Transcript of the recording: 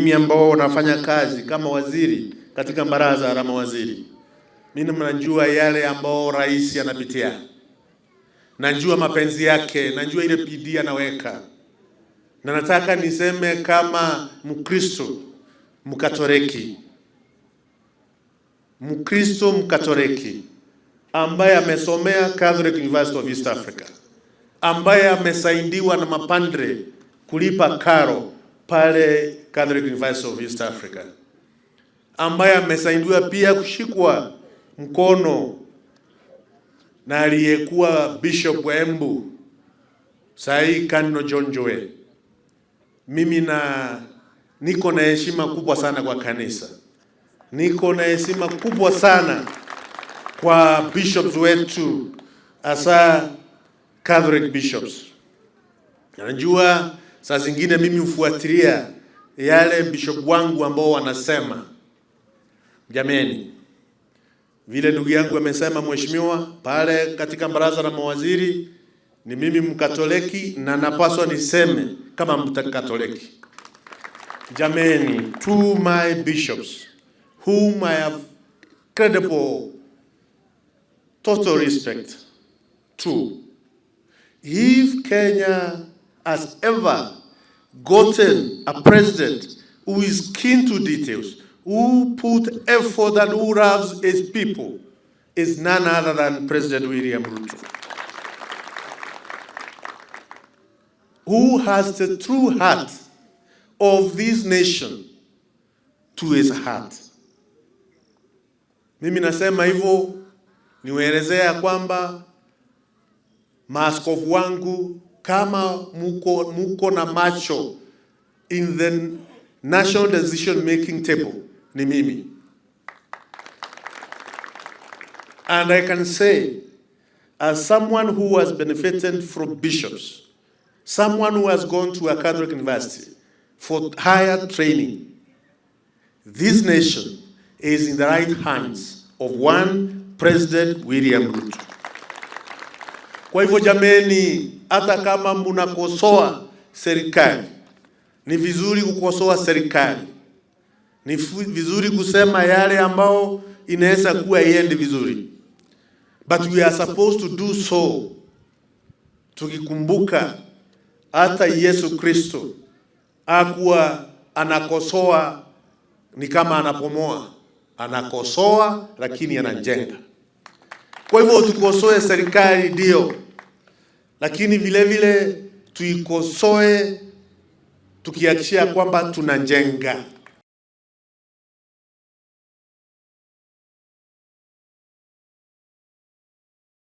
mimi ambao nafanya kazi kama waziri katika baraza la mawaziri, mimi mnajua yale ambao rais anapitia, najua mapenzi yake, najua ile bidii anaweka, na nataka niseme kama Mkristo Mkatoliki ambaye amesomea Catholic University of East Africa, ambaye amesaidiwa na mapandre kulipa karo pale Catholic University of East Africa, ambaye amesaidiwa pia kushikwa mkono na aliyekuwa Bishop wa Embu Sai Kano John Joe. Mimi niko na heshima kubwa sana kwa kanisa, niko na heshima kubwa sana kwa bishops wetu, hasa Catholic bishops. Najua saa zingine mimi hufuatilia yale bishop wangu ambao wanasema, jameni, vile ndugu yangu amesema mheshimiwa pale katika baraza la mawaziri, ni mimi Mkatoliki na napaswa niseme kama Mkatoliki. Jameni, to my bishops whom I have credible total respect to, if Kenya has ever gotten a president who is keen to details, who put effort and who loves his people, is none other than President William Ruto, who has the true heart of this nation to his heart. Mimi nasema hivyo niwaelezea kwamba maaskofu wangu, kama muko na macho in the national decision making table, ni mimi. And I can say, as someone who has benefited from bishops, someone who has gone to a Catholic university for higher training, this nation is in the right hands of one President William Ruto. Kwa hivyo jameni, hata kama mnakosoa serikali, ni vizuri kukosoa serikali, ni vizuri kusema yale ambao inaweza kuwa iende vizuri, but we are supposed to do so tukikumbuka hata Yesu Kristo hakuwa anakosoa ni kama anapomoa, anakosoa lakini anajenga. Kwa hivyo tukosoe serikali ndio, lakini vile vile tuikosoe tukihakikisha kwamba tunajenga.